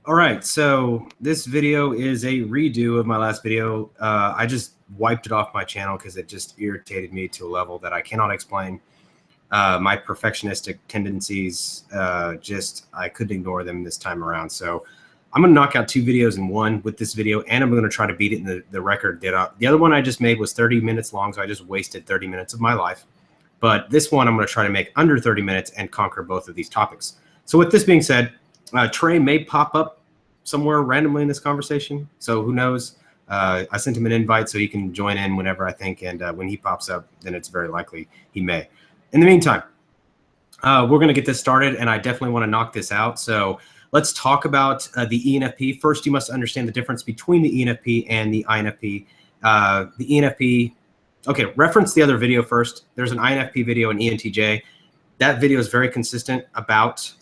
All right, so this video is a redo of my last video. I just wiped it off my channel because it just irritated me to a level that I cannot explain. My perfectionistic tendencies, I couldn't ignore them this time around. So I'm going to knock out 2 videos in one with this video, and I'm going to try to beat it in the record. The other one I just made was 30 minutes long, so I just wasted 30 minutes of my life. But this one I'm going to try to make under 30 minutes and conquer both of these topics. So with this being said, Trey may pop up somewhere randomly in this conversation. So who knows? I sent him an invite so he can join in whenever I think. And when he pops up, then it's very likely he may. In the meantime, we're going to get this started, and I definitely want to knock this out. So let's talk about the ENFP. First, you must understand the difference between the ENFP and the INFP. The ENFP, okay, reference the other video first. There's an INFP video and ENTJ. That video is very consistent about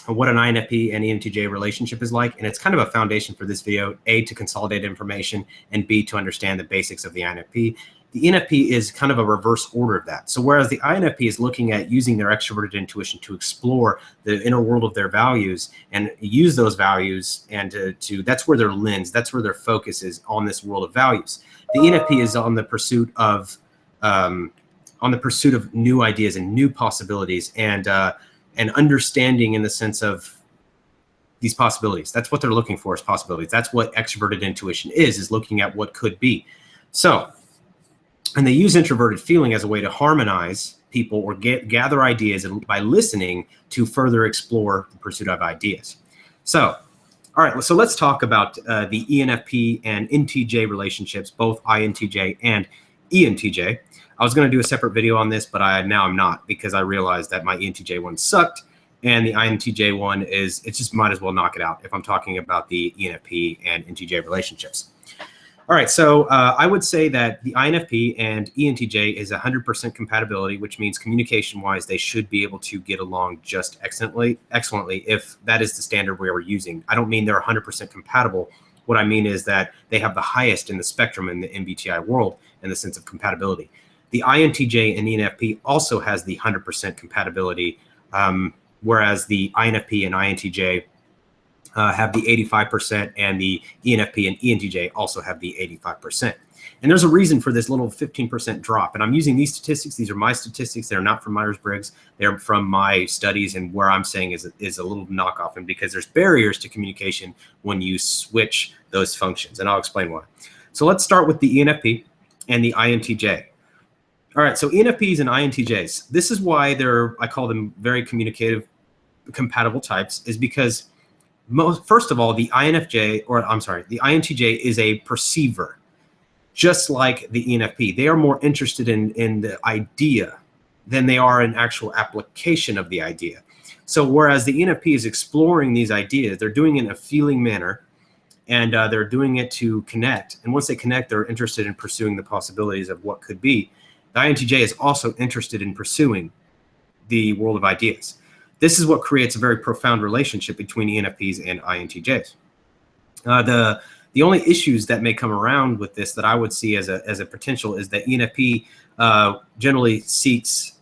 what an INFP and ENTJ relationship is like. And it's kind of a foundation for this video, A, to consolidate information, and B, to understand the basics of the INFP. The ENFP is kind of a reverse order of that. So whereas the INFP is looking at using their extroverted intuition to explore the inner world of their values and use those values, and that's where their lens, that's where their focus is on this world of values. The ENFP is on the pursuit of new ideas and new possibilities, and understanding in the sense of these possibilities. That's what they're looking for, is possibilities. That's what extroverted intuition is looking at what could be. So, and they use introverted feeling as a way to harmonize people or gather ideas, and by listening to further explore the pursuit of ideas. So, all right, so let's talk about the ENFP and INTJ relationships, both INTJ and ENTJ. I was going to do a separate video on this, but now I'm not, because I realized that my ENTJ one sucked, and the INTJ one it just might as well knock it out if I'm talking about the ENFP and INTJ relationships. All right, so I would say that the INFP and ENTJ is 100% compatibility, which means communication-wise, they should be able to get along just excellently, if that is the standard we are using. I don't mean they're 100% compatible. What I mean is that they have the highest in the spectrum in the MBTI world in the sense of compatibility. The INTJ and ENFP also has the 100% compatibility, whereas the INFP and INTJ have the 85%, and the ENFP and ENTJ also have the 85%. And there's a reason for this little 15% drop. And I'm using these statistics. These are my statistics. They're not from Myers-Briggs. They're from my studies, and where I'm saying is a little knockoff, and because there's barriers to communication when you switch those functions. And I'll explain why. So let's start with the ENFP and the INTJ. All right, so ENFPs and INTJs, this is why I call them very communicative, compatible types, is because first of all, the INTJ is a perceiver, just like the ENFP. They are more interested in the idea than they are in actual application of the idea. So whereas the ENFP is exploring these ideas, they're doing it in a feeling manner, and they're doing it to connect. And once they connect, they're interested in pursuing the possibilities of what could be. The INTJ is also interested in pursuing the world of ideas. This is what creates a very profound relationship between ENFPs and INTJs. The only issues that may come around with this that I would see as a potential is that ENFP generally seeks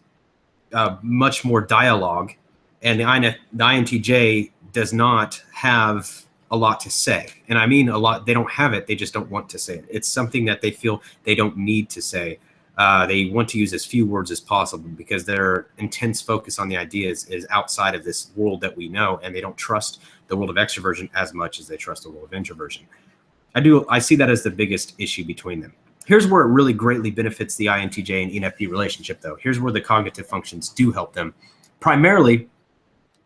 much more dialogue, and the INTJ does not have a lot to say. And I mean a lot, they don't have it, they just don't want to say it. It's something that they feel they don't need to say. They want to use as few words as possible because their intense focus on the ideas is outside of this world that we know, and they don't trust the world of extroversion as much as they trust the world of introversion. I see that as the biggest issue between them. Here's where it really greatly benefits the INTJ and ENFP relationship, though. Here's where the cognitive functions do help them. Primarily,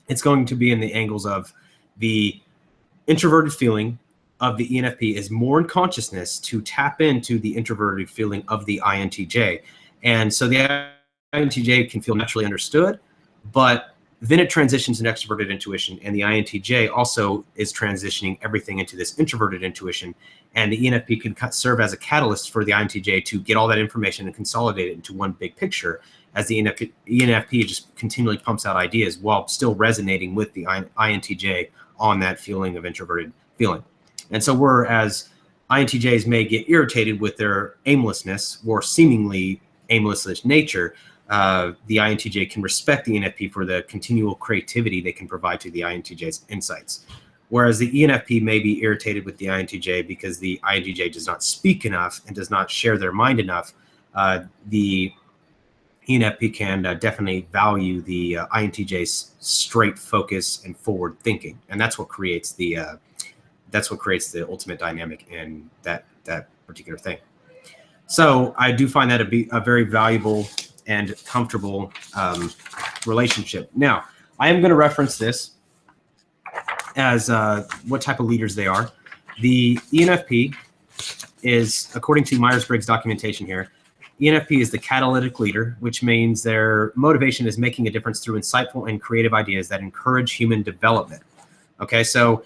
it's going to be in the angles of the introverted feeling of the ENFP is more in consciousness to tap into the introverted feeling of the INTJ. And so the INTJ can feel naturally understood, but then it transitions into extroverted intuition, and the INTJ also is transitioning everything into this introverted intuition, and the ENFP can serve as a catalyst for the INTJ to get all that information and consolidate it into one big picture, as the ENFP just continually pumps out ideas while still resonating with the INTJ on that feeling of introverted feeling. And so whereas INTJs may get irritated with their aimlessness or seemingly aimless nature, the INTJ can respect the ENFP for the continual creativity they can provide to the INTJ's insights. Whereas the ENFP may be irritated with the INTJ because the INTJ does not speak enough and does not share their mind enough, the ENFP can definitely value the INTJ's straight focus and forward thinking, and that's what creates the ultimate dynamic in that particular thing. So I do find that to be a very valuable and comfortable relationship. Now, I am going to reference this as what type of leaders they are. The ENFP is, according to Myers-Briggs documentation here, ENFP is the catalytic leader, which means their motivation is making a difference through insightful and creative ideas that encourage human development. Okay, so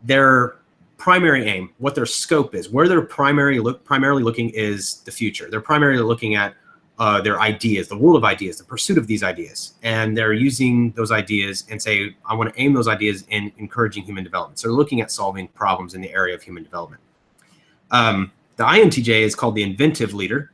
their primary aim, what their scope is, where they're primarily looking is the future. They're primarily looking at their ideas, the world of ideas, the pursuit of these ideas. And they're using those ideas and say, I want to aim those ideas in encouraging human development. So they're looking at solving problems in the area of human development. The INTJ is called the inventive leader,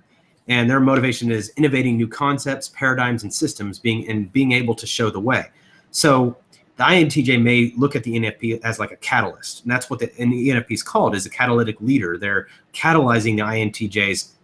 and their motivation is innovating new concepts, paradigms, and systems, being able to show the way. So the INTJ may look at the ENFP as like a catalyst, and that's what the ENFP is called, is a catalytic leader. They're catalyzing the INTJ's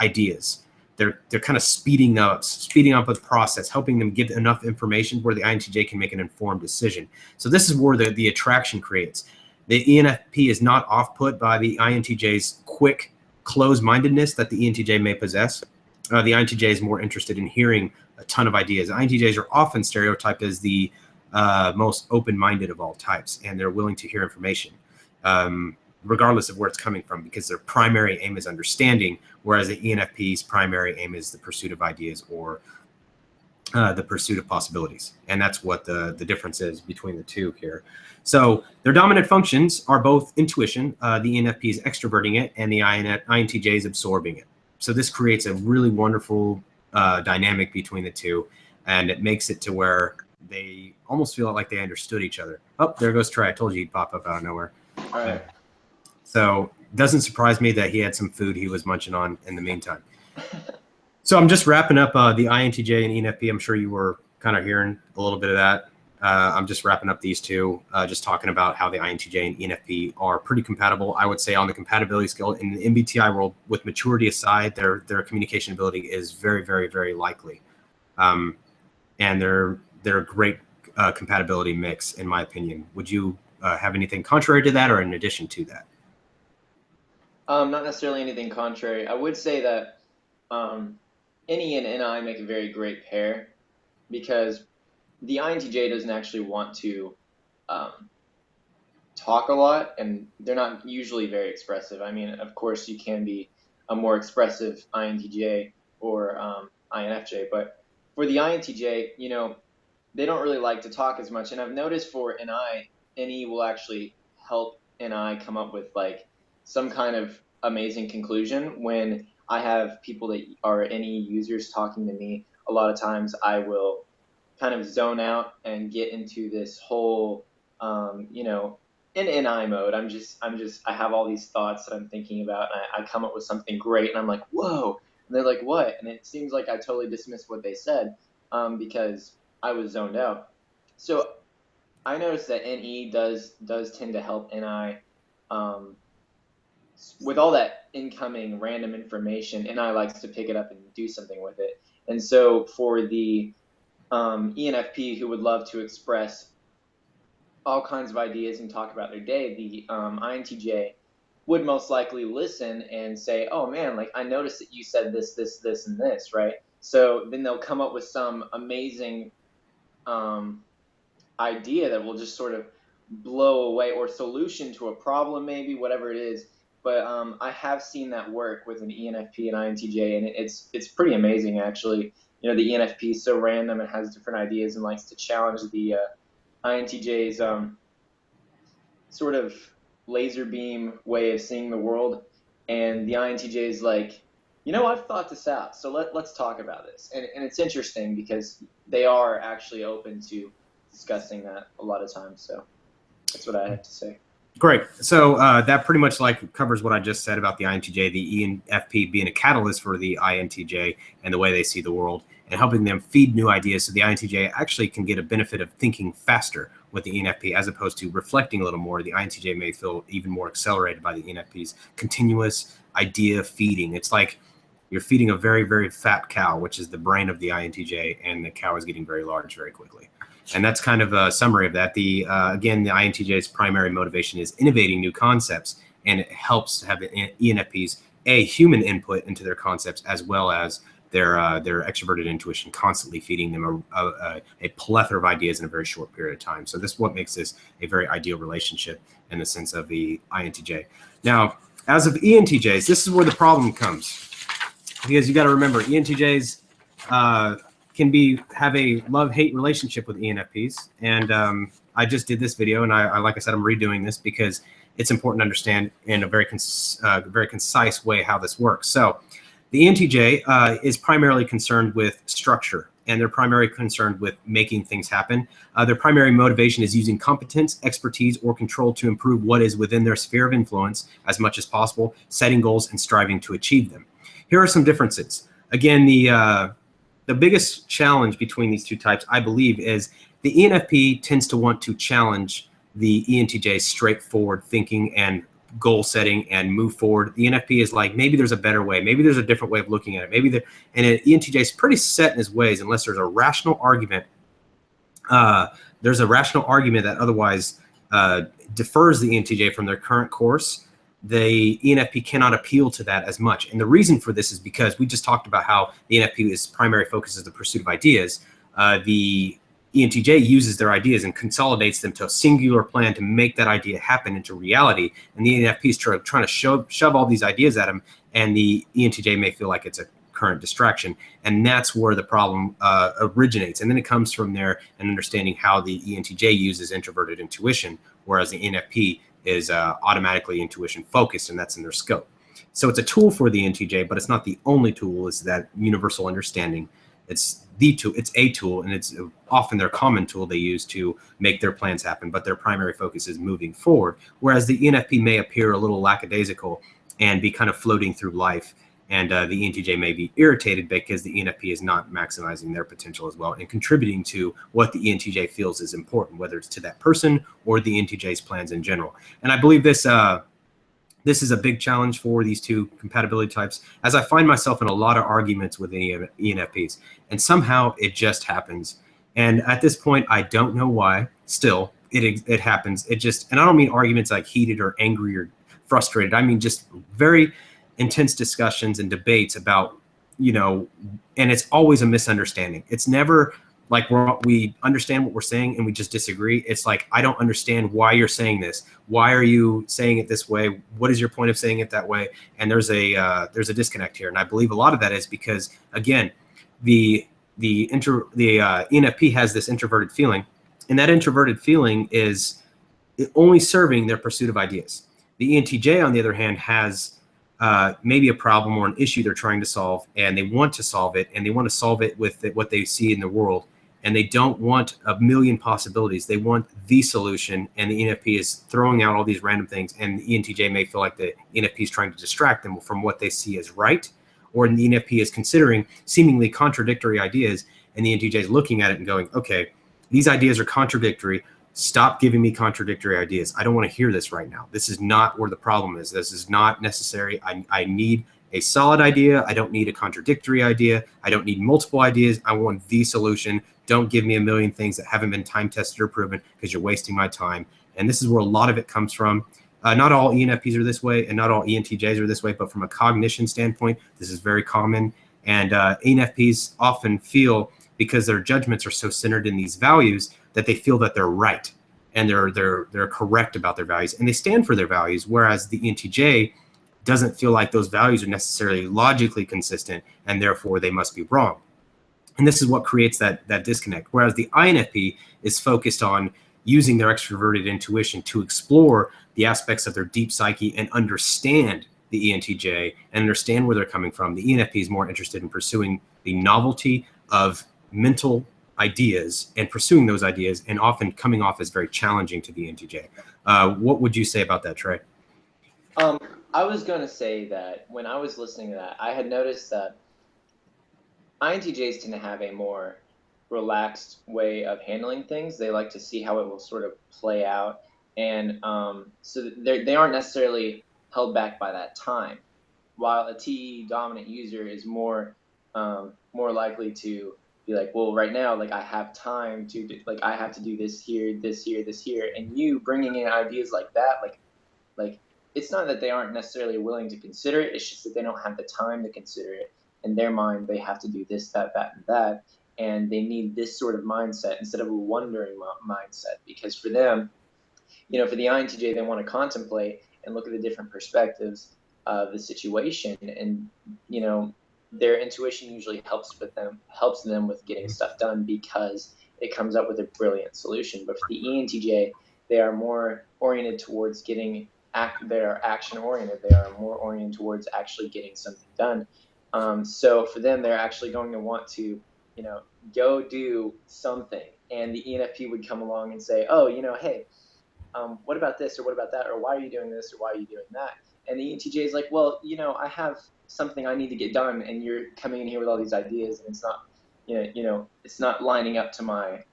ideas. They're kind of speeding up the process, helping them give enough information where the INTJ can make an informed decision. So this is where the attraction creates. The ENFP is not off-put by the INTJ's quick closed-mindedness that the ENTJ may possess. The INTJ is more interested in hearing a ton of ideas. INTJs are often stereotyped as the most open-minded of all types, and they're willing to hear information, regardless of where it's coming from, because their primary aim is understanding, whereas the ENFP's primary aim is the pursuit of ideas or the pursuit of possibilities. And that's what the difference is between the two here. So their dominant functions are both intuition, the ENFP is extroverting it, and the INTJ is absorbing it. So this creates a really wonderful dynamic between the two, and it makes it to where they almost feel like they understood each other. Oh, there goes Trey. I told you he'd pop up out of nowhere. All right. So it doesn't surprise me that he had some food he was munching on in the meantime. So I'm just wrapping up the INTJ and ENFP. I'm sure you were kind of hearing a little bit of that. I'm just wrapping up these two, just talking about how the INTJ and ENFP are pretty compatible. I would say on the compatibility scale in the MBTI world, with maturity aside, their communication ability is very, very, very likely. And they're a great compatibility mix, in my opinion. Would you have anything contrary to that or in addition to that? Not necessarily anything contrary. I would say that NE and NI make a very great pair, because the INTJ doesn't actually want to talk a lot, and they're not usually very expressive. I mean, of course, you can be a more expressive INTJ or INFJ, but for the INTJ, you know, they don't really like to talk as much. And I've noticed for NE will actually help NI come up with like some kind of amazing conclusion. When I have people that are NE users talking to me, a lot of times I will kind of zone out and get into this whole, you know, in NI mode. I have all these thoughts that I'm thinking about, and I come up with something great, and I'm like, whoa, and they're like, what? And it seems like I totally dismissed what they said because I was zoned out. So I noticed that NE does tend to help NI with all that incoming random information. NI likes to pick it up and do something with it. And so for the ENFP who would love to express all kinds of ideas and talk about their day, the INTJ would most likely listen and say, oh man, like I noticed that you said this, this, this, and this, right? So then they'll come up with some amazing idea that will just sort of blow away, or solution to a problem, maybe, whatever it is. But I have seen that work with an ENFP and INTJ, and it's pretty amazing, actually. You know, the ENFP is so random and has different ideas and likes to challenge the INTJ's sort of laser beam way of seeing the world. And the INTJ is like, you know, I've thought this out, so let's talk about this. And it's interesting because they are actually open to discussing that a lot of times. So that's what I have to say. Great. So that pretty much like covers what I just said about the INTJ, the ENFP being a catalyst for the INTJ and the way they see the world. and helping them feed new ideas, so the INTJ actually can get a benefit of thinking faster with the ENFP as opposed to reflecting a little more. The INTJ may feel even more accelerated by the ENFP's continuous idea feeding. It's like you're feeding a very, very fat cow, which is the brain of the INTJ, and the cow is getting very large very quickly. And that's kind of a summary of that. Again, the INTJ's primary motivation is innovating new concepts, and it helps to have the ENFPs human input into their concepts, as well as their extroverted intuition constantly feeding them a plethora of ideas in a very short period of time. So this is what makes this a very ideal relationship in the sense of the INTJ. Now, as of ENTJs, this is where the problem comes, because you got to remember ENTJs can have a love-hate relationship with ENFPs, and I just did this video, and I like I said, I'm redoing this because it's important to understand in a very concise way how this works. So the ENTJ is primarily concerned with structure, and they're primarily concerned with making things happen. Their primary motivation is using competence, expertise, or control to improve what is within their sphere of influence as much as possible, setting goals and striving to achieve them. Here are some differences. Again, the biggest challenge between these two types, I believe, is the ENFP tends to want to challenge the ENTJ's straightforward thinking and goal setting and move forward. The ENFP is like, maybe there's a better way. Maybe there's a different way of looking at it. And an ENTJ is pretty set in his ways unless there's a rational argument. There's a rational argument that otherwise defers the ENTJ from their current course. The ENFP cannot appeal to that as much. And the reason for this is because we just talked about how the ENFP's primary focus is the pursuit of ideas. The ENTJ uses their ideas and consolidates them to a singular plan to make that idea happen into reality. And the ENFP is trying to shove all these ideas at him, and the ENTJ may feel like it's a current distraction. And that's where the problem originates. And then it comes from there and understanding how the ENTJ uses introverted intuition, whereas the ENFP is automatically intuition focused, and that's in their scope. So it's a tool for the ENTJ, but it's not the only tool. It's that universal understanding. It's the tool. It's a tool, and it's often their common tool they use to make their plans happen, but their primary focus is moving forward. Whereas the ENFP may appear a little lackadaisical and be kind of floating through life, and the ENTJ may be irritated because the ENFP is not maximizing their potential as well and contributing to what the ENTJ feels is important, whether it's to that person or the ENTJ's plans in general. And I believe this is a big challenge for these two compatibility types, as I find myself in a lot of arguments with ENFPs, and somehow it just happens. And at this point, I don't know why. Still, it happens. And I don't mean arguments like heated or angry or frustrated. I mean just very intense discussions and debates about, and it's always a misunderstanding. It's never like we understand what we're saying and we just disagree. It's like, I don't understand why you're saying this. Why are you saying it this way? What is your point of saying it that way? And there's a disconnect here. And I believe a lot of that is because, again, the ENFP has this introverted feeling, and that introverted feeling is only serving their pursuit of ideas. The ENTJ, on the other hand, has maybe a problem or an issue they're trying to solve, and they want to solve it, and they want to solve it with what they see in the world. And they don't want a million possibilities. They want the solution, and the ENFP is throwing out all these random things, and the ENTJ may feel like the ENFP is trying to distract them from what they see as right, or the ENFP is considering seemingly contradictory ideas, and the ENTJ is looking at it and going, okay, these ideas are contradictory. Stop giving me contradictory ideas. I don't want to hear this right now. This is not where the problem is. This is not necessary. I need a solid idea. I don't need a contradictory idea. I don't need multiple ideas. I want the solution. Don't give me a million things that haven't been time tested or proven, because you're wasting my time. And this is where a lot of it comes from. Not all ENFPs are this way, and not all ENTJs are this way, but from a cognition standpoint, this is very common. And ENFPs often feel, because their judgments are so centered in these values, that they feel that they're right and they're correct about their values, and they stand for their values, whereas the ENTJ doesn't feel like those values are necessarily logically consistent, and therefore they must be wrong. And this is what creates that disconnect. Whereas the INFP is focused on using their extroverted intuition to explore the aspects of their deep psyche and understand the ENTJ and understand where they're coming from. The ENFP is more interested in pursuing the novelty of mental ideas and pursuing those ideas, and often coming off as very challenging to the ENTJ. What would you say about that, Trey? I was going to say that when I was listening to that, I had noticed that INTJs tend to have a more relaxed way of handling things. They like to see how it will sort of play out, and so they aren't necessarily held back by that time. While a TE dominant user is more more likely to be like, well, right now, like I have time to like I have to do this here, this here, this here, and you bringing in ideas like that, like it's not that they aren't necessarily willing to consider it. It's just that they don't have the time to consider it. In their mind, they have to do this, that, that, and that, and they need this sort of mindset instead of a wondering mindset. Because for them, you know, for the INTJ, they want to contemplate and look at the different perspectives of the situation, and you know, their intuition usually helps them with getting stuff done because it comes up with a brilliant solution. But for the ENTJ, they are more oriented towards getting they are action oriented. They are more oriented towards actually getting something done. So for them, they're actually going to want to, you know, go do something. And the ENFP would come along and say, oh, you know, hey, what about this or what about that, or why are you doing this or why are you doing that? And the ENTJ is like, well, you know, I have something I need to get done, and you're coming in here with all these ideas, and it's not, you know, it's not lining up to my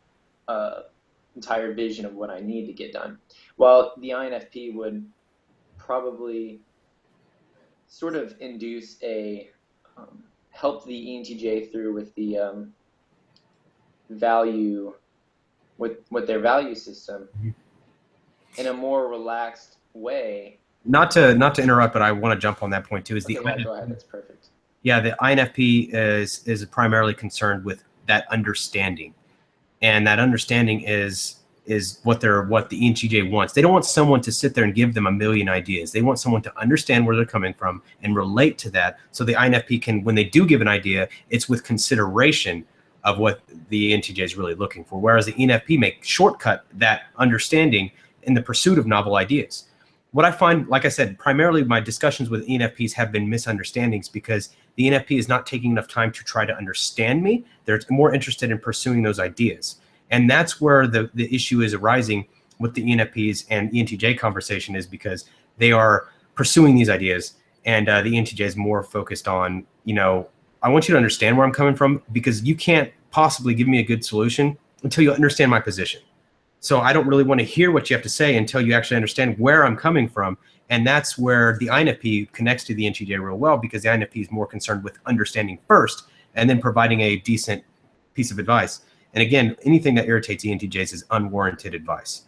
entire vision of what I need to get done. While the INFP would probably sort of induce a help the ENTJ through with the value with their value system in a more relaxed way. Not to interrupt, but I want to jump on that point too. Is okay, the yeah, go ahead. That's perfect. Yeah, the INFP is primarily concerned with that understanding, and that understanding is what the ENTJ wants. They don't want someone to sit there and give them a million ideas. They want someone to understand where they're coming from and relate to that. So the INFP can, when they do give an idea, it's with consideration of what the ENTJ is really looking for. Whereas the ENFP may shortcut that understanding in the pursuit of novel ideas. What I find, like I said, primarily my discussions with ENFPs have been misunderstandings because the ENFP is not taking enough time to try to understand me. They're more interested in pursuing those ideas. And that's where the issue is arising with the ENFPs and ENTJ conversation, is because they are pursuing these ideas, and the ENTJ is more focused on, you know, I want you to understand where I'm coming from, because you can't possibly give me a good solution until you understand my position. So I don't really want to hear what you have to say until you actually understand where I'm coming from. And that's where the INFP connects to the ENTJ real well, because the INFP is more concerned with understanding first and then providing a decent piece of advice. And again, anything that irritates ENTJs is unwarranted advice.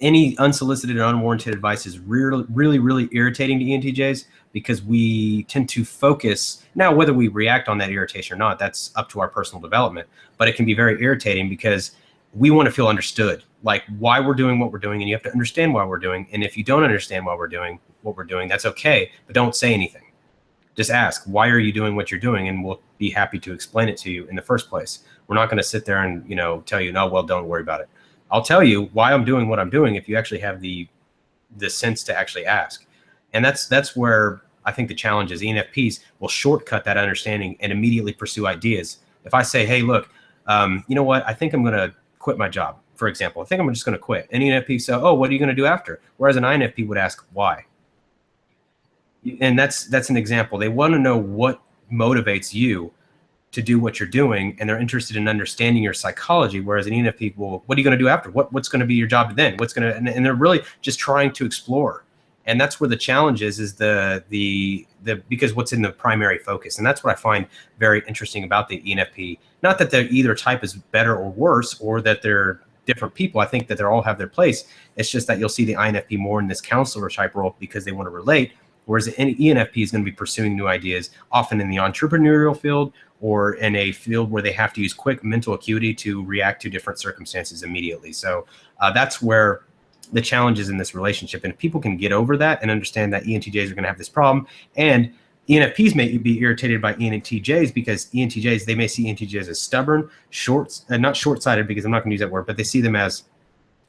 Any unsolicited and unwarranted advice is really irritating to ENTJs, because we tend to focus. Now, whether we react on that irritation or not, that's up to our personal development. But it can be very irritating because we want to feel understood, like why we're doing what we're doing, and you have to understand why we're doing. And if you don't understand why we're doing what we're doing, that's okay, but don't say anything. Just ask, why are you doing what you're doing? And we'll be happy to explain it to you in the first place. We're not going to sit there and, you know, tell you, no, well, don't worry about it. I'll tell you why I'm doing what I'm doing if you actually have the sense to actually ask. And that's where I think the challenge is. ENFPs will shortcut that understanding and immediately pursue ideas. If I say, hey, look, you know what, I think I'm going to quit my job, for example. I think I'm just going to quit. And ENFP say, oh, what are you going to do after? Whereas an INFP would ask, why? And that's an example. They want to know what motivates you to do what you're doing, and they're interested in understanding your psychology. Whereas an ENFP, well, what are you going to do after? What's going to be your job then? What's going to, and they're really just trying to explore. And that's where the challenge is because what's in the primary focus. And that's what I find very interesting about the ENFP. Not that they're either type is better or worse, or that they're different people. I think that they all have their place. It's just that you'll see the INFP more in this counselor type role because they want to relate. Whereas an ENFP is going to be pursuing new ideas, often in the entrepreneurial field or in a field where they have to use quick mental acuity to react to different circumstances immediately. So that's where the challenge is in this relationship. And if people can get over that and understand that ENTJs are going to have this problem, and ENFPs may be irritated by ENTJs because ENTJs, they may see ENTJs as stubborn, not short-sighted, because I'm not going to use that word, but they see them as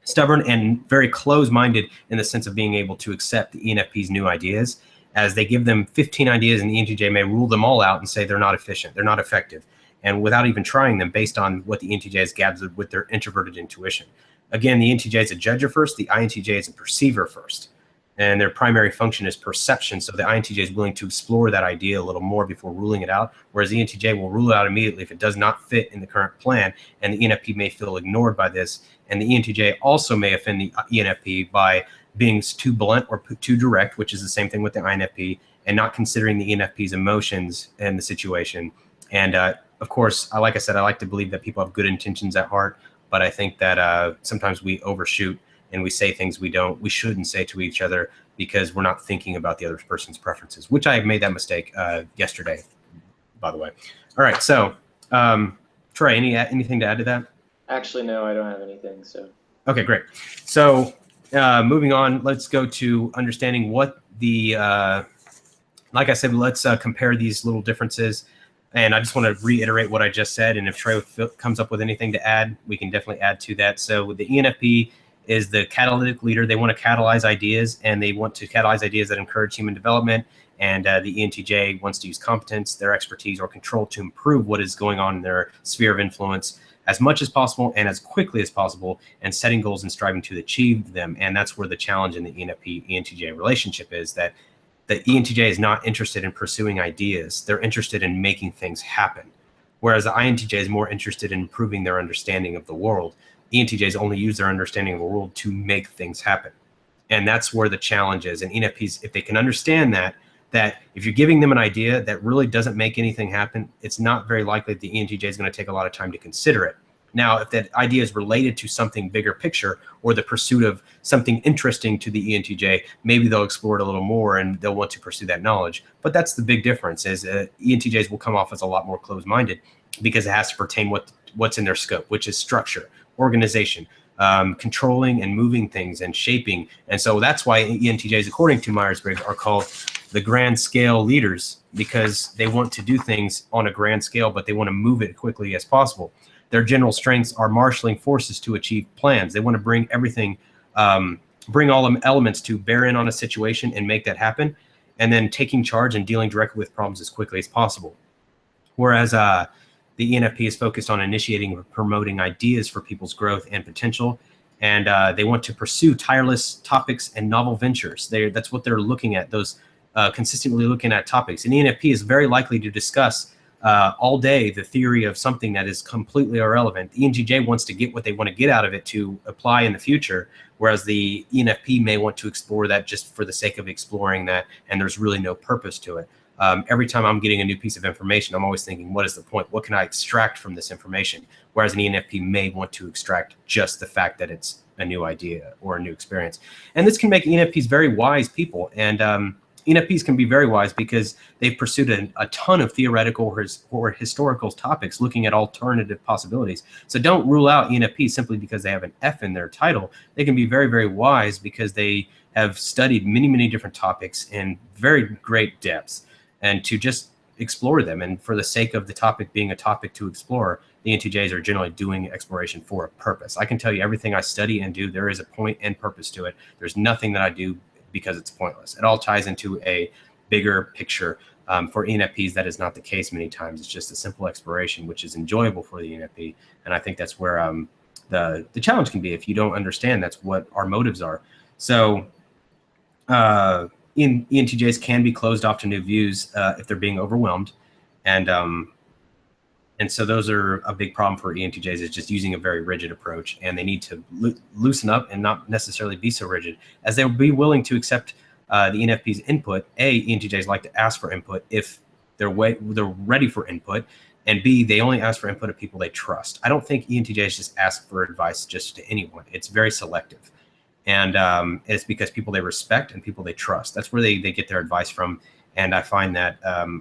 stubborn and very close-minded in the sense of being able to accept the ENFP's new ideas. As they give them 15 ideas, and the ENTJ may rule them all out and say they're not efficient, they're not effective, and without even trying them, based on what the ENTJ has gathered with their introverted intuition. Again, the ENTJ is a judger first, the INTJ is a perceiver first. and their primary function is perception. So the INTJ is willing to explore that idea a little more before ruling it out, whereas the ENTJ will rule it out immediately if it does not fit in the current plan, and the ENFP may feel ignored by this, and the ENTJ also may offend the ENFP by being too blunt or too direct, which is the same thing with the INFP, and not considering the ENFP's emotions in the situation. And of course, like I said, I like to believe that people have good intentions at heart, but I think that sometimes we overshoot and we say things we shouldn't say to each other because we're not thinking about the other person's preferences, which I made that mistake yesterday, by the way. All right, so Trey, anything to add to that? Actually, no, I don't have anything. So. Okay, great. So moving on, let's go to understanding what the, like I said, let's compare these little differences. And I just want to reiterate what I just said. And if Trey comes up with anything to add, we can definitely add to that. So the ENFP is the catalytic leader. They want to catalyze ideas, and they want to catalyze ideas that encourage human development. And the ENTJ wants to use competence, their expertise, or control to improve what is going on in their sphere of influence as much as possible and as quickly as possible, and setting goals and striving to achieve them. And that's where the challenge in the ENFP-ENTJ relationship is, that the ENTJ is not interested in pursuing ideas. They're interested in making things happen. Whereas the INTJ is more interested in improving their understanding of the world. ENTJs only use their understanding of the world to make things happen. And that's where the challenge is. And ENFPs, if they can understand that if you're giving them an idea that really doesn't make anything happen, it's not very likely that the ENTJ is going to take a lot of time to consider it. Now, if that idea is related to something bigger picture, or the pursuit of something interesting to the ENTJ, maybe they'll explore it a little more and they'll want to pursue that knowledge. But that's the big difference, is ENTJs will come off as a lot more closed-minded because it has to pertain what's in their scope, which is structure, organization, controlling and moving things and shaping. And so that's why ENTJs, according to Myers-Briggs, are called the grand scale leaders, because they want to do things on a grand scale, but they want to move it quickly as possible. Their general strengths are marshaling forces to achieve plans. They want to bring everything, bring all the elements to bear in on a situation and make that happen, and then taking charge and dealing directly with problems as quickly as possible. Whereas the ENFP is focused on initiating and promoting ideas for people's growth and potential, and they want to pursue tireless topics and novel ventures. That's what they're looking at, those consistently looking at topics. And ENFP is very likely to discuss all day the theory of something that is completely irrelevant. The ENTJ wants to get what they want to get out of it to apply in the future, whereas the ENFP may want to explore that just for the sake of exploring that, and there's really no purpose to it. Every time I'm getting a new piece of information, I'm always thinking, what is the point? What can I extract from this information? Whereas an ENFP may want to extract just the fact that it's a new idea or a new experience. And this can make ENFPs very wise people. And ENFPs can be very wise because they've pursued a ton of theoretical or historical topics, looking at alternative possibilities. So don't rule out ENFPs simply because they have an F in their title. They can be very, very wise because they have studied many, many different topics in very great depths, and to just explore them. And for the sake of the topic being a topic to explore, the ENTJs are generally doing exploration for a purpose. I can tell you everything I study and do, there is a point and purpose to it. There's nothing that I do because it's pointless. It all ties into a bigger picture. For ENFPs, that is not the case many times. It's just a simple exploration, which is enjoyable for the ENFP. And I think that's where the challenge can be. If you don't understand, that's what our motives are. So ENTJs can be closed off to new views if they're being overwhelmed. And so those are a big problem for ENTJs, is just using a very rigid approach, and they need to loosen up and not necessarily be so rigid, as they'll be willing to accept the ENFP's input. ENTJs like to ask for input if they're ready for input, and B, they only ask for input of people they trust. I don't think ENTJs just ask for advice just to anyone. It's very selective. And it's because people they respect and people they trust. That's where they get their advice from. And I find that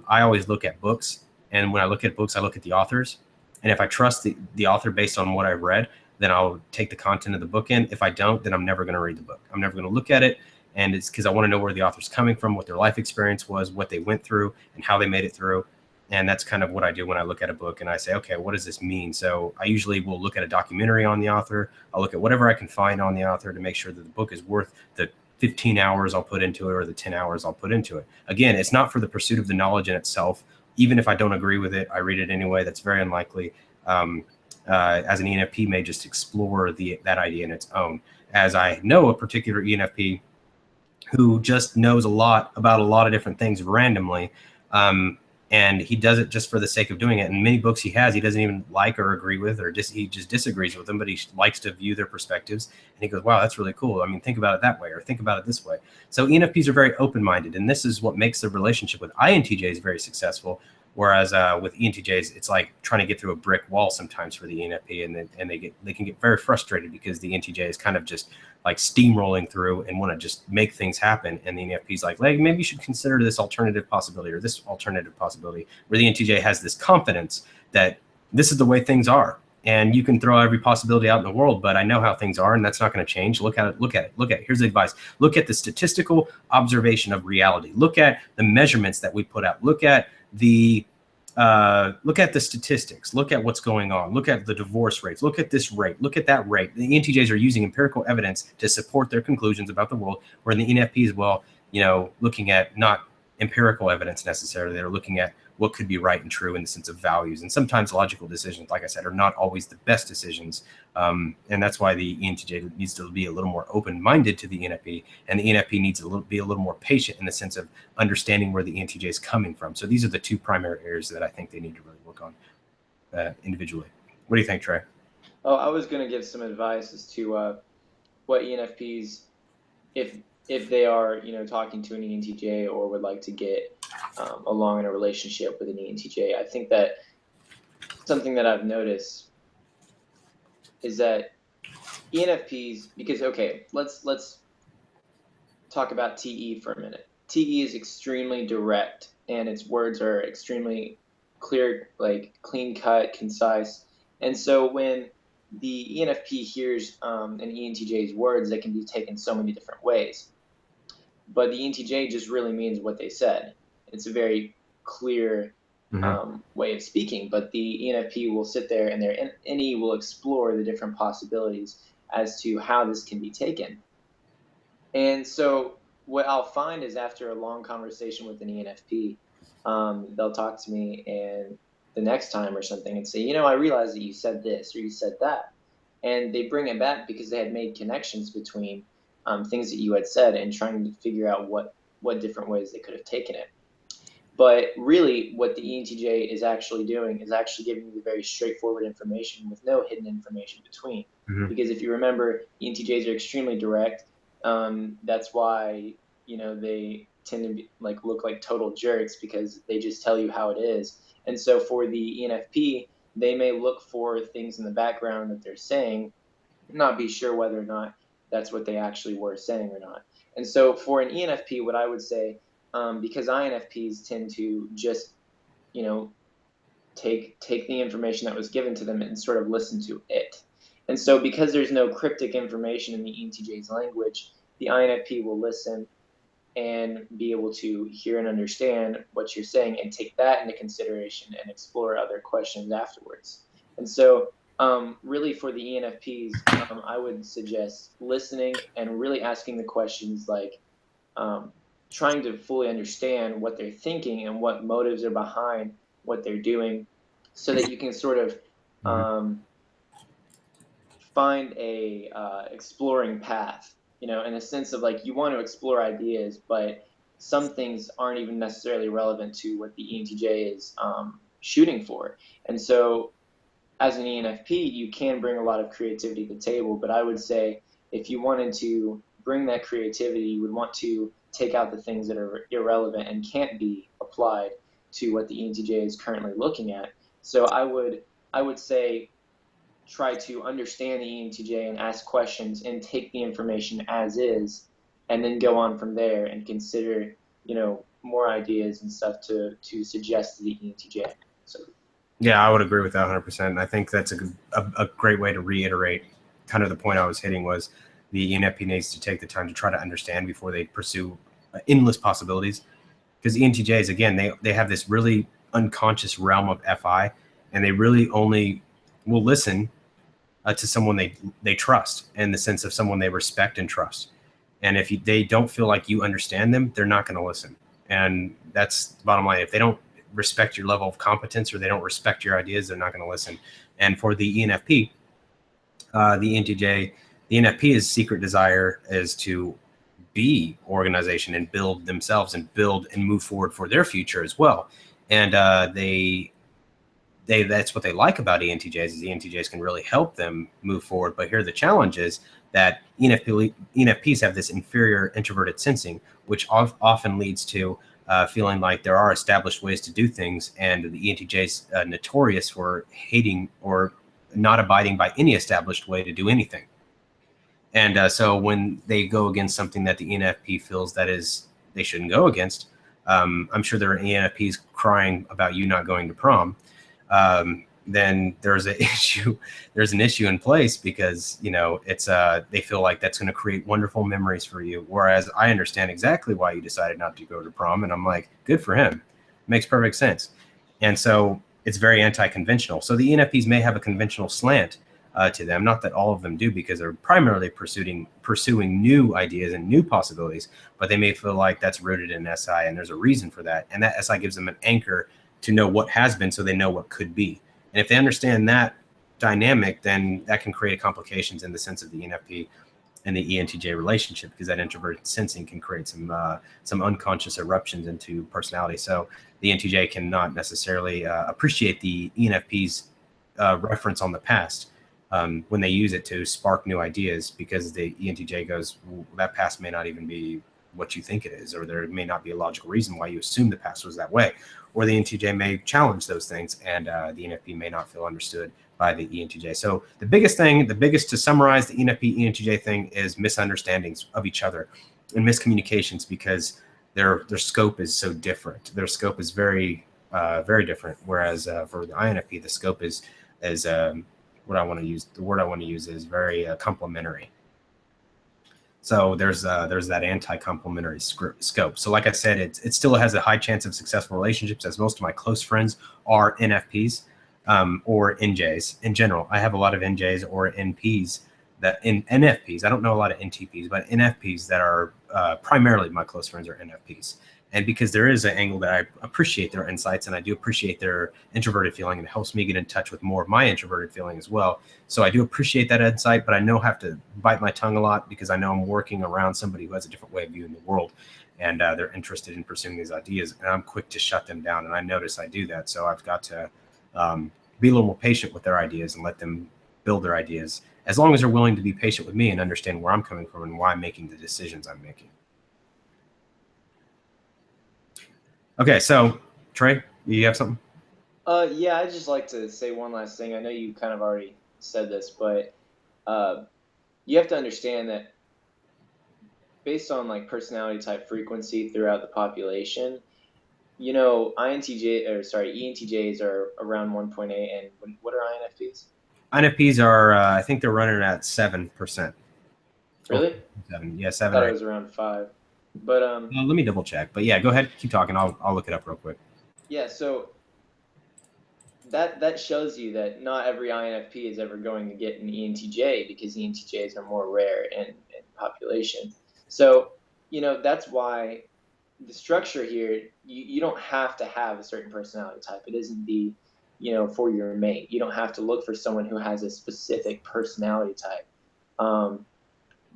I always look at books. And when I look at books, I look at the authors. And if I trust the author based on what I've read, then I'll take the content of the book in. If I don't, then I'm never going to read the book. I'm never going to look at it. And it's because I want to know where the author's coming from, what their life experience was, what they went through, and how they made it through. And that's kind of what I do when I look at a book and I say, okay, what does this mean? So I usually will look at a documentary on the author. I'll look at whatever I can find on the author to make sure that the book is worth the 15 hours I'll put into it or the 10 hours I'll put into it. Again, it's not for the pursuit of the knowledge in itself. Even if I don't agree with it, I read it anyway. That's very unlikely. As an ENFP may just explore that idea in its own. As I know a particular ENFP who just knows a lot about a lot of different things randomly. And he does it just for the sake of doing it. And many books he has, he doesn't even like or agree with, or he just disagrees with them, but he likes to view their perspectives. And he goes, wow, that's really cool. I mean, think about it that way, or think about it this way. So ENFPs are very open-minded, and this is what makes the relationship with INTJs very successful. Whereas with ENTJs, it's like trying to get through a brick wall sometimes for the ENFP, and they can get very frustrated because the ENTJ is kind of just like steamrolling through and want to just make things happen. And the ENFP is like, maybe you should consider this alternative possibility or this alternative possibility, where the ENTJ has this confidence that this is the way things are. And you can throw every possibility out in the world, but I know how things are, and that's not going to change. Look at it. Here's the advice. Look at the statistical observation of reality. Look at the measurements that we put out. Look at the statistics. Look at what's going on. Look at the divorce rates. Look at this rate. Look at that rate. The ENTJs are using empirical evidence to support their conclusions about the world, where the ENFP is, well, looking at not empirical evidence necessarily. They're looking at what could be right and true in the sense of values. And sometimes logical decisions, like I said, are not always the best decisions. And that's why the ENTJ needs to be a little more open-minded to the ENFP, and the ENFP needs to be a little more patient in the sense of understanding where the ENTJ is coming from. So these are the two primary areas that I think they need to really work on individually. What do you think, Trey? Oh, I was going to give some advice as to what ENFPs, if they are, talking to an ENTJ or would like to get along in a relationship with an ENTJ. I think that something that I've noticed is that ENFPs, because, okay, let's talk about TE for a minute. TE is extremely direct, and its words are extremely clear, like clean cut, concise. And so when the ENFP hears an ENTJ's words, they can be taken so many different ways. But the ENTJ just really means what they said. It's a very clear way of speaking, but the ENFP will sit there and their NE will explore the different possibilities as to how this can be taken. And so what I'll find is, after a long conversation with an ENFP, they'll talk to me and the next time or something and say, I realized that you said this or you said that. And they bring it back because they had made connections between things that you had said and trying to figure out what different ways they could have taken it. But really, what the ENTJ is actually doing is actually giving you very straightforward information with no hidden information between. Because if you remember, ENTJs are extremely direct. That's why, they tend to be, look like total jerks, because they just tell you how it is. And so for the ENFP, they may look for things in the background that they're saying, not be sure whether or not that's what they actually were saying or not. And so for an ENFP, what I would say, because INFPs tend to just, take the information that was given to them and sort of listen to it. And so because there's no cryptic information in the ENTJ's language, the INFP will listen and be able to hear and understand what you're saying and take that into consideration and explore other questions afterwards. And so really for the ENFPs, I would suggest listening and really asking the questions, like trying to fully understand what they're thinking and what motives are behind what they're doing, so that you can sort of find a exploring path, in a sense of, like, you want to explore ideas, but some things aren't even necessarily relevant to what the ENTJ is shooting for. And so as an ENFP, you can bring a lot of creativity to the table, but I would say if you wanted to bring that creativity, you would want to take out the things that are irrelevant and can't be applied to what the ENTJ is currently looking at. So I would say try to understand the ENTJ and ask questions and take the information as is, and then go on from there and consider, more ideas and stuff to suggest to the ENTJ. So. Yeah, I would agree with that 100%. I think that's a great way to reiterate kind of the point I was hitting, was the ENFP needs to take the time to try to understand before they pursue endless possibilities. Because ENTJs, again, they have this really unconscious realm of FI, and they really only will listen to someone they trust, in the sense of someone they respect and trust. And if they don't feel like you understand them, they're not going to listen. And that's the bottom line. If they don't respect your level of competence, or they don't respect your ideas, they're not going to listen. And for the ENFP, the ENTJ, the ENFP's secret desire is to be organization and build themselves and build and move forward for their future as well. And that's what they like about ENTJs, is ENTJs can really help them move forward. But here the challenge is that ENFPs have this inferior introverted sensing, which often leads to feeling like there are established ways to do things, and the ENTJs notorious for hating or not abiding by any established way to do anything. And so when they go against something that the ENFP feels that is they shouldn't go against, I'm sure there are ENFPs crying about you not going to prom. Then there's an issue. There's an issue in place because, you know, it's they feel like that's going to create wonderful memories for you. Whereas I understand exactly why you decided not to go to prom, and I'm like, good for him. Makes perfect sense. And so it's very anti-conventional. So the ENFPs may have a conventional slant to them. Not that all of them do, because they're primarily pursuing new ideas and new possibilities. But they may feel like that's rooted in SI, and there's a reason for that. And that SI gives them an anchor to know what has been, so they know what could be. And if they understand that dynamic, then that can create complications in the sense of the ENFP and the ENTJ relationship, because that introverted sensing can create some unconscious eruptions into personality. So the ENTJ cannot necessarily appreciate the ENFP's reference on the past when they use it to spark new ideas, because the ENTJ goes, well, that past may not even be what you think it is, or there may not be a logical reason why you assume the past was that way. Or the ENTJ may challenge those things, and the ENFP may not feel understood by the ENTJ. So the biggest to summarize the ENFP ENTJ thing is misunderstandings of each other and miscommunications, because their scope is so different. Their scope is very different. Whereas for the INFP, the scope is what I want to use. The word I want to use is very complementary. So there's that anti-complementary scope. So like I said, it still has a high chance of successful relationships, as most of my close friends are NFPs or NJs in general. I have a lot of NJs or NPs that in NFPs. I don't know a lot of NTPs, but NFPs that are primarily my close friends are NFPs. And because there is an angle that I appreciate their insights, and I do appreciate their introverted feeling, and it helps me get in touch with more of my introverted feeling as well. So I do appreciate that insight, but I know I have to bite my tongue a lot, because I know I'm working around somebody who has a different way of viewing the world, and they're interested in pursuing these ideas, and I'm quick to shut them down. And I notice I do that. So I've got to be a little more patient with their ideas and let them build their ideas, as long as they're willing to be patient with me and understand where I'm coming from and why I'm making the decisions I'm making. Okay, so Trey, you have something? Yeah, I'd just like to say one last thing. I know you kind of already said this, but you have to understand that based on like personality type frequency throughout the population, you know, ENTJs are around 1.8, and what are INFPs? INFPs are, I think they're running at 7%. Really? 7, yeah, I 7. thought Or it was around 5. But let me double check. But yeah, go ahead, keep talking. I'll look it up real quick. yeah, so that shows you that not every INFP is ever going to get an ENTJ, because ENTJs are more rare in population. So, you know, that's why the structure here, you don't have to have a certain personality type. It isn't the, you know, for your mate. You don't have to look for someone who has a specific personality type,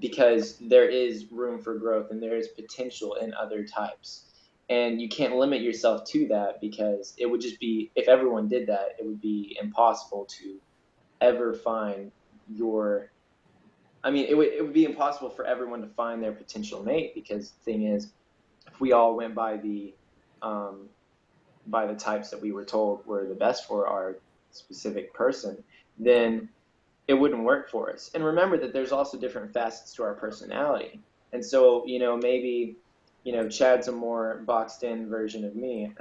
because there is room for growth and there is potential in other types. And you can't limit yourself to that, because it would just be, if everyone did that, it would be impossible to ever find your, I mean, it would be impossible for everyone to find their potential mate, because the thing is, if we all went by the types that we were told were the best for our specific person, then it wouldn't work for us. And remember that there's also different facets to our personality. And so, you know, maybe, you know, Chad's a more boxed in version of me.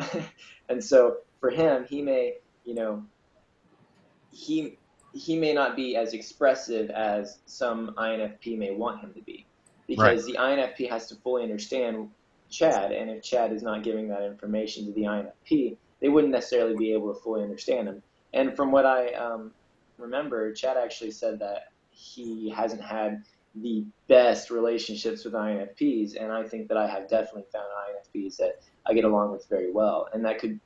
And so for him, he may, you know, he may not be as expressive as some INFP may want him to be, because the INFP has to fully understand Chad. And if Chad is not giving that information to the INFP, they wouldn't necessarily be able to fully understand him. And from what I remember, Chad actually said that he hasn't had the best relationships with INFPs, and I think that I have definitely found INFPs that I get along with very well, and that could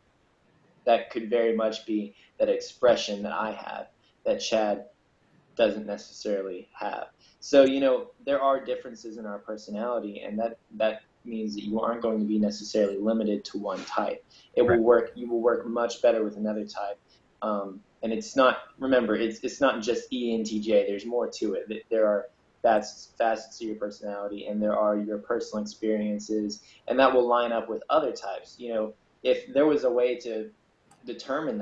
very much be that expression that I have that Chad doesn't necessarily have. So, there are differences in our personality, and that means that you aren't going to be necessarily limited to one type. It will work. You will work much better with another type. And it's not, remember, it's not just ENTJ. There's more to it. There are facets to your personality, and there are your personal experiences, and that will line up with other types. If there was a way to determine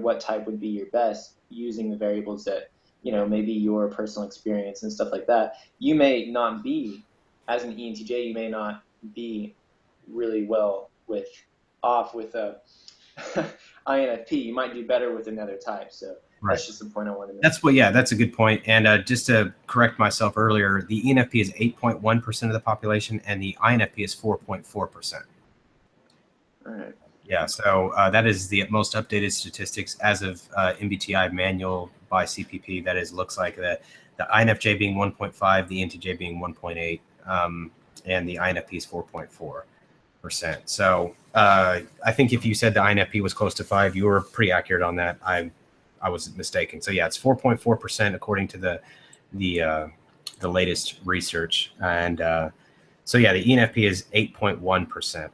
what type would be your best using the variables that, maybe your personal experience and stuff like that, you may not be, as an ENTJ, you may not be really well with a INFP. You might do better with another type. So that's just the point I wanted to make. That's a good point. And just to correct myself earlier, the ENFP is 8.1% of the population, and the INFP is 4.4%. All right. Yeah, so that is the most updated statistics as of MBTI manual by CPP. That is, looks like the INFJ being 1.5, the ENTJ being 1.8, and the INFP is 4.4%. So I think if you said the INFP was close to 5, you were pretty accurate on that. I was mistaken. So yeah, it's 4.4% according to the latest research, and so yeah, the ENFP is 8.1%.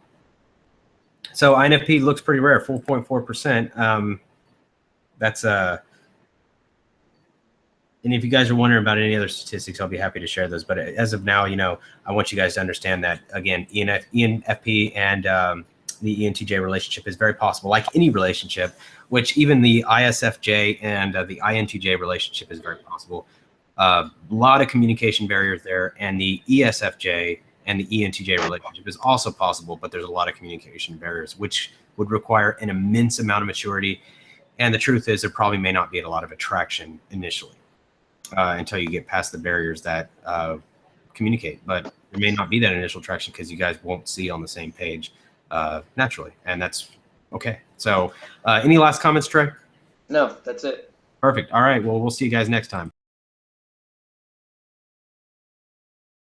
So INFP looks pretty rare, 4.4%. That's and if you guys are wondering about any other statistics, I'll be happy to share those. But as of now, I want you guys to understand that, again, ENFP and the ENTJ relationship is very possible, like any relationship, which even the ISFJ and the INTJ relationship is very possible. A lot of communication barriers there, and the ESFJ and the ENTJ relationship is also possible, but there's a lot of communication barriers, which would require an immense amount of maturity. And the truth is, there probably may not be a lot of attraction initially until you get past the barriers that communicate. But there may not be that initial attraction because you guys won't see on the same page naturally, and that's okay. So any last comments, Trey? No, that's it. Perfect. All right. Well, we'll see you guys next time.